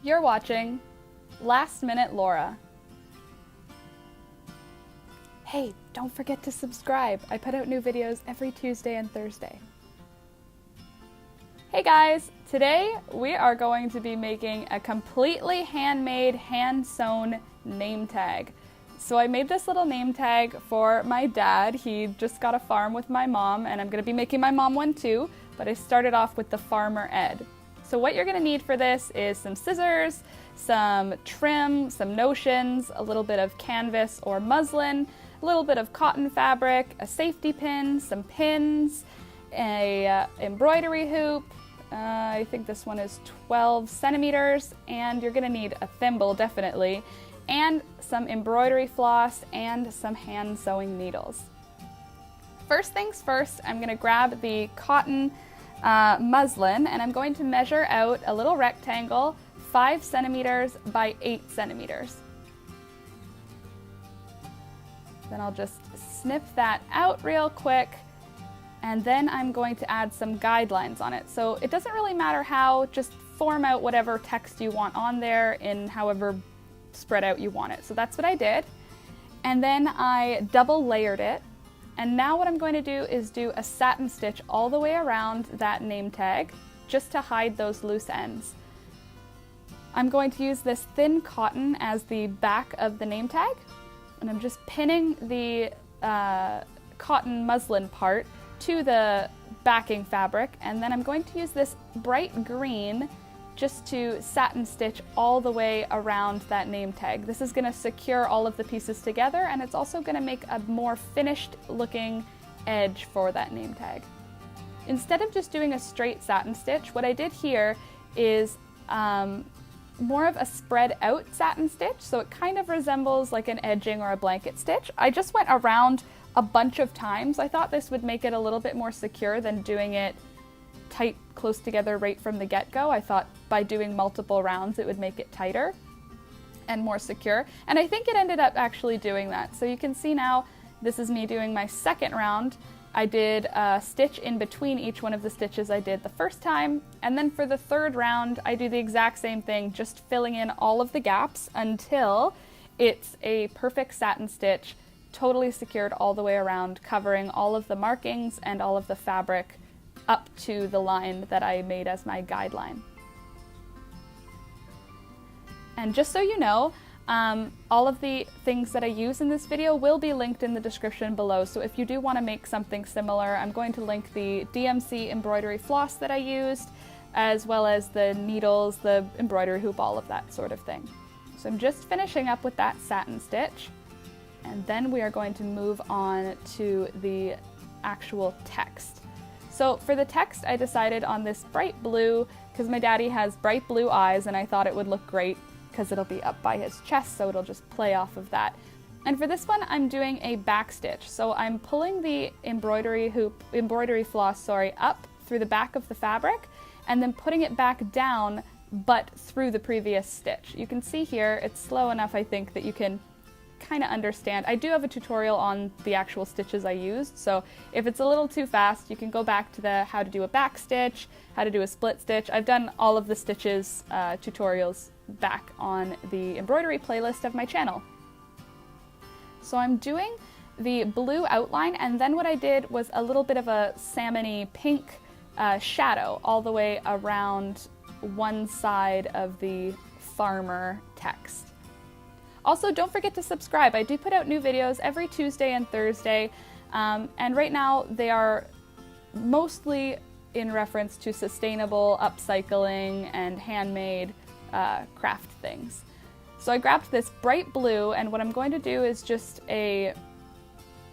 You're watching Last Minute Laura. Hey, don't forget to subscribe. I put out new videos every Tuesday and Thursday. Hey guys, today we are going to be making a completely handmade, hand-sewn name tag. So I made this little name tag for my dad. He just got a farm with my mom, and I'm going to be making my mom one too, but I started off with the Farmer Ed. So what you're going to need for this is some scissors, some trim, some notions, a little bit of canvas or muslin, a little bit of cotton fabric, a safety pin, some pins, a embroidery hoop. I think this one is 12 centimeters, and you're going to need a thimble definitely, and some embroidery floss and some hand sewing needles. First things first, I'm going to grab the cotton muslin, and I'm going to measure out a little rectangle 5 centimeters by 8 centimeters. Then I'll just snip that out real quick, and then I'm going to add some guidelines on it. So it doesn't really matter how, just form out whatever text you want on there in however spread out you want it. So that's what I did. And then I double layered it. And now what I'm going to do is do a satin stitch all the way around that name tag, just to hide those loose ends. I'm going to use this thin cotton as the back of the name tag, and I'm just pinning the cotton muslin part to the backing fabric, and then I'm going to use this bright green just to satin stitch all the way around that name tag. This is going to secure all of the pieces together, and it's also going to make a more finished looking edge for that name tag. Instead of just doing a straight satin stitch, what I did here is more of a spread out satin stitch, so it kind of resembles like an edging or a blanket stitch. I just went around a bunch of times. I thought this would make it a little bit more secure than doing it tight close together right from the get-go. I thought by doing multiple rounds it would make it tighter and more secure, and I think it ended up actually doing that. So you can see now this is me doing my second round. I did a stitch in between each one of the stitches I did the first time, and then for the third round I do the exact same thing, just filling in all of the gaps until it's a perfect satin stitch, totally secured all the way around, covering all of the markings and all of the fabric up to the line that I made as my guideline. And just so you know, all of the things that I use in this video will be linked in the description below, so if you do want to make something similar, I'm going to link the DMC embroidery floss that I used, as well as the needles, the embroidery hoop, all of that sort of thing. So I'm just finishing up with that satin stitch, and then we are going to move on to the actual text. So for the text, I decided on this bright blue, because my daddy has bright blue eyes, and I thought it would look great because it'll be up by his chest, so it'll just play off of that. And for this one, I'm doing a back stitch. So I'm pulling the embroidery floss, up through the back of the fabric, and then putting it back down, but through the previous stitch. You can see here, it's slow enough, I think, that you can kind of understand. I do have a tutorial on the actual stitches I used, so if it's a little too fast, you can go back to the how to do a back stitch, how to do a split stitch. I've done all of the stitches tutorials back on the embroidery playlist of my channel. So I'm doing the blue outline, and then what I did was a little bit of a salmony pink shadow all the way around one side of the farmer text. Also, don't forget to subscribe. I do put out new videos every Tuesday and Thursday, and right now they are mostly in reference to sustainable upcycling and handmade craft things. So I grabbed this bright blue, and what I'm going to do is just a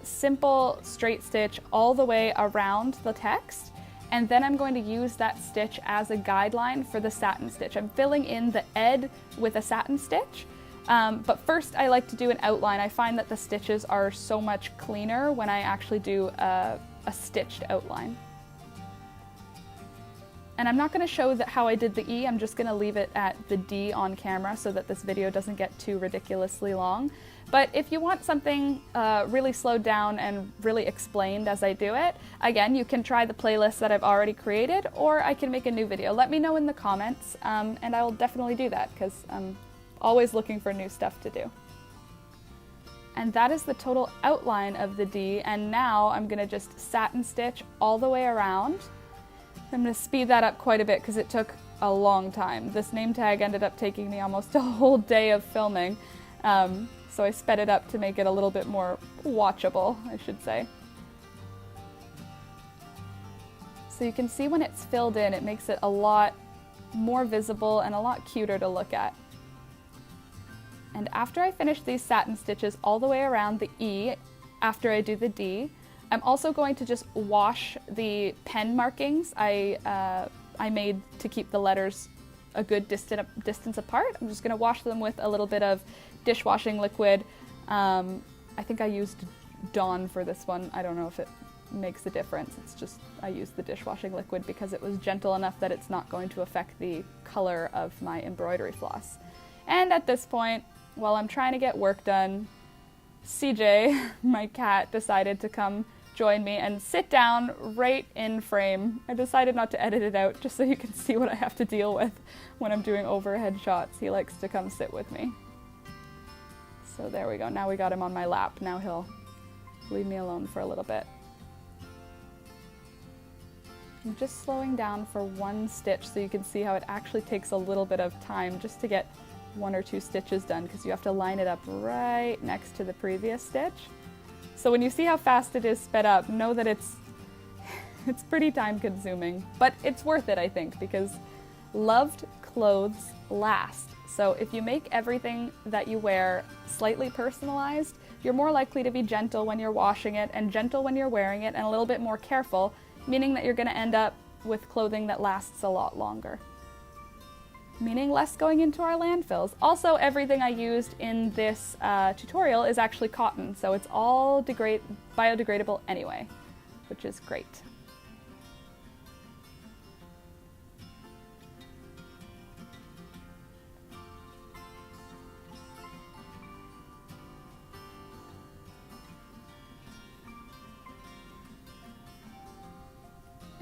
simple straight stitch all the way around the text, and then I'm going to use that stitch as a guideline for the satin stitch. I'm filling in the ed with a satin stitch. But first I like to do an outline. I find that the stitches are so much cleaner when I actually do a stitched outline. And I'm not going to show how I did the E, I'm just going to leave it at the D on camera so that this video doesn't get too ridiculously long. But if you want something really slowed down and really explained as I do it, again, you can try the playlist that I've already created, or I can make a new video. Let me know in the comments, and I will definitely do that, because I'm always looking for new stuff to do. And that is the total outline of the D, and now I'm gonna just satin stitch all the way around. I'm gonna speed that up quite a bit because it took a long time. This name tag ended up taking me almost a whole day of filming. So I sped it up to make it a little bit more watchable, I should say. So you can see when it's filled in, it makes it a lot more visible and a lot cuter to look at. And after I finish these satin stitches all the way around the E, after I do the D, I'm also going to just wash the pen markings I made to keep the letters a good distance apart. I'm just going to wash them with a little bit of dishwashing liquid. I think I used Dawn for this one. I don't know if it makes a difference. It's just I used the dishwashing liquid because it was gentle enough that it's not going to affect the color of my embroidery floss. And at this point, while I'm trying to get work done, CJ, my cat, decided to come join me and sit down right in frame. I decided not to edit it out just so you can see what I have to deal with when I'm doing overhead shots. He likes to come sit with me. So there we go. Now we got him on my lap. Now he'll leave me alone for a little bit. I'm just slowing down for one stitch so you can see how it actually takes a little bit of time just to get 1 or 2 stitches done, because you have to line it up right next to the previous stitch. So when you see how fast it is sped up, know that it's pretty time consuming, but it's worth it, I think, because loved clothes last. So if you make everything that you wear slightly personalized, you're more likely to be gentle when you're washing it and gentle when you're wearing it and a little bit more careful, meaning that you're going to end up with clothing that lasts a lot longer. Meaning less going into our landfills. Also, everything I used in this tutorial is actually cotton, so it's all biodegradable anyway, which is great.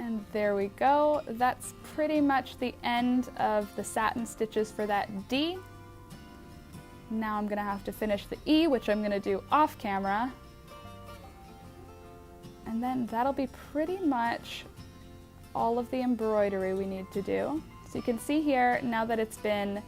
And there we go. That's pretty much the end of the satin stitches for that D. Now I'm gonna have to finish the E, which I'm gonna do off camera. And then that'll be pretty much all of the embroidery we need to do. So you can see here, now that it's been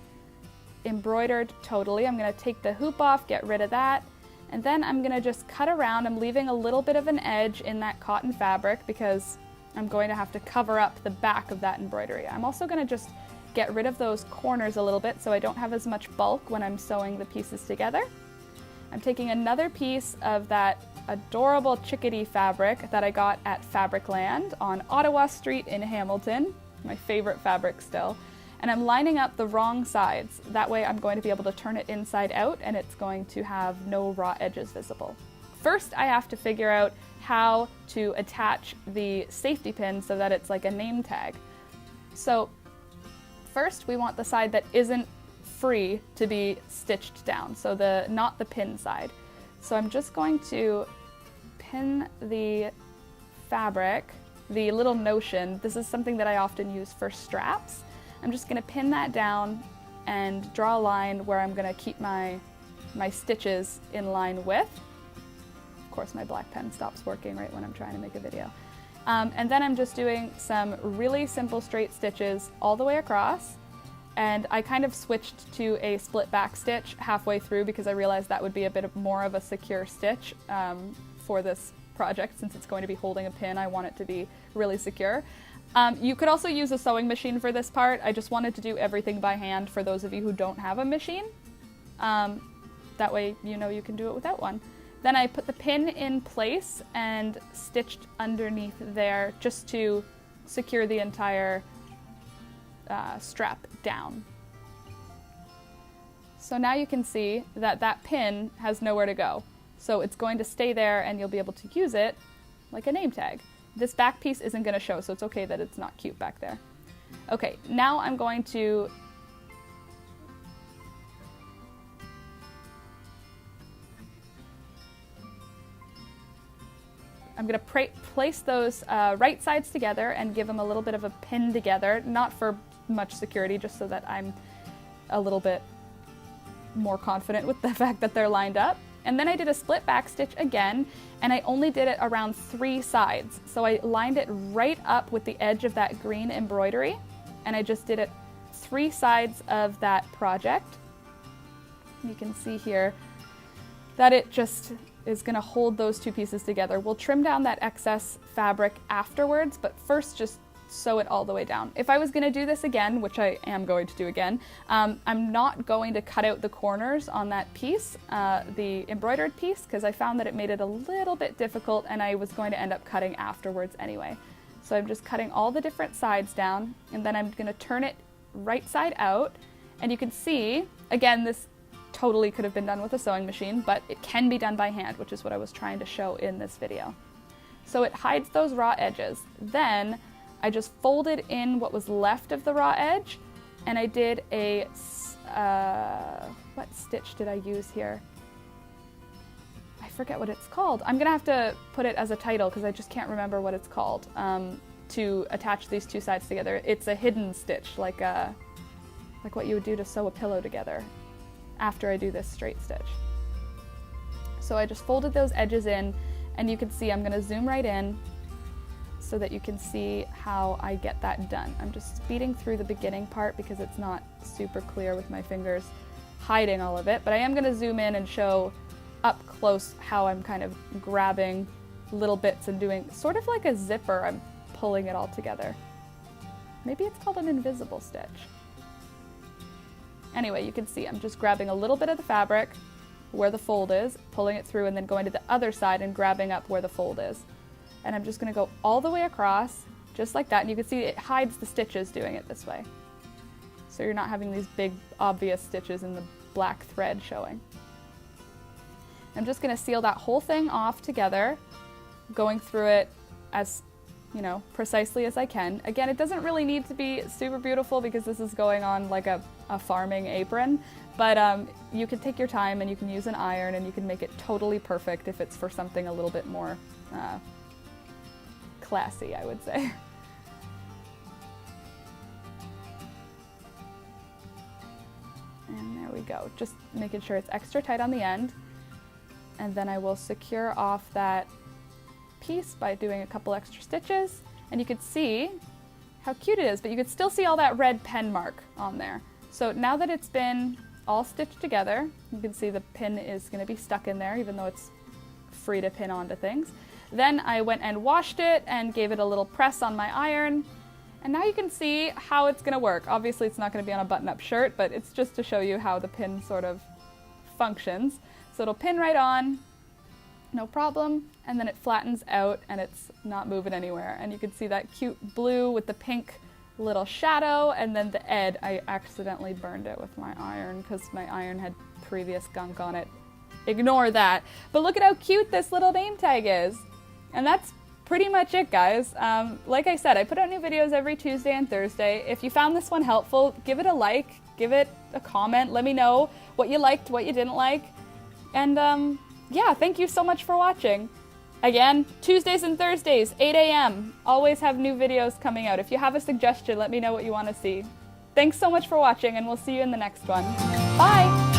embroidered totally, I'm gonna take the hoop off, get rid of that, and then I'm gonna just cut around. I'm leaving a little bit of an edge in that cotton fabric because I'm going to have to cover up the back of that embroidery. I'm also going to just get rid of those corners a little bit so I don't have as much bulk when I'm sewing the pieces together. I'm taking another piece of that adorable chickadee fabric that I got at Fabricland on Ottawa Street in Hamilton, my favorite fabric still, and I'm lining up the wrong sides. That way I'm going to be able to turn it inside out and it's going to have no raw edges visible. First, I have to figure out how to attach the safety pin so that it's like a name tag. So first we want the side that isn't free to be stitched down, so not the pin side. So I'm just going to pin the fabric, the little notion. This is something that I often use for straps. I'm just gonna pin that down and draw a line where I'm gonna keep my stitches in line with. Of course, my black pen stops working right when I'm trying to make a video. And then I'm just doing some really simple straight stitches all the way across. And I kind of switched to a split back stitch halfway through because I realized that would be a bit more of a secure stitch for this project. Since it's going to be holding a pin, I want it to be really secure. You could also use a sewing machine for this part. I just wanted to do everything by hand for those of you who don't have a machine. That way you know you can do it without one. Then I put the pin in place and stitched underneath there just to secure the entire strap down. So now you can see that that pin has nowhere to go. So it's going to stay there and you'll be able to use it like a name tag. This back piece isn't going to show, so it's okay that it's not cute back there. Okay, now I'm going to I'm gonna place those right sides together and give them a little bit of a pin together, not for much security, just so that I'm a little bit more confident with the fact that they're lined up. And then I did a split back stitch again, and I only did it around 3 sides. So I lined it right up with the edge of that green embroidery, and I just did it 3 sides of that project. You can see here that it just is gonna hold those 2 pieces together. We'll trim down that excess fabric afterwards, but first just sew it all the way down. If I was gonna do this again, which I am going to do again, I'm not going to cut out the corners on that piece, the embroidered piece, because I found that it made it a little bit difficult and I was going to end up cutting afterwards anyway. So I'm just cutting all the different sides down, and then I'm gonna turn it right side out, and you can see, again, this totally could have been done with a sewing machine, but it can be done by hand, which is what I was trying to show in this video. So it hides those raw edges. Then I just folded in what was left of the raw edge, and I did a, what stitch did I use here? I forget what it's called. I'm gonna have to put it as a title because I just can't remember what it's called, to attach these 2 sides together. It's a hidden stitch, like what you would do to sew a pillow together after I do this straight stitch. So I just folded those edges in, and you can see I'm gonna zoom right in so that you can see how I get that done. I'm just speeding through the beginning part because it's not super clear with my fingers hiding all of it, but I am gonna zoom in and show up close how I'm kind of grabbing little bits and doing sort of like a zipper. I'm pulling it all together. Maybe it's called an invisible stitch. Anyway, you can see I'm just grabbing a little bit of the fabric where the fold is, pulling it through, and then going to the other side and grabbing up where the fold is. And I'm just gonna go all the way across, just like that, and you can see it hides the stitches doing it this way. So you're not having these big, obvious stitches in the black thread showing. I'm just gonna seal that whole thing off together, going through it as, you know, precisely as I can. Again, it doesn't really need to be super beautiful because this is going on like a farming apron, but you can take your time and you can use an iron and you can make it totally perfect if it's for something a little bit more classy, I would say. And there we go, just making sure it's extra tight on the end. And then I will secure off that piece by doing a couple extra stitches, and you could see how cute it is, but you could still see all that red pen mark on there. So now that it's been all stitched together, you can see the pin is going to be stuck in there even though it's free to pin onto things. Then I went and washed it and gave it a little press on my iron, and now you can see how it's going to work. Obviously it's not going to be on a button-up shirt, but it's just to show you how the pin sort of functions. So it'll pin right on, no problem, and then it flattens out and it's not moving anywhere. And you can see that cute blue with the pink little shadow, and then the edge, I accidentally burned it with my iron because my iron had previous gunk on it. Ignore that. But look at how cute this little name tag is. And that's pretty much it, guys. Like I said, I put out new videos every Tuesday and Thursday. If you found this one helpful, give it a like, give it a comment, let me know what you liked, what you didn't like. And yeah, thank you so much for watching. Again, Tuesdays and Thursdays, 8 a.m. Always have new videos coming out. If you have a suggestion, let me know what you want to see. Thanks so much for watching, and we'll see you in the next one. Bye!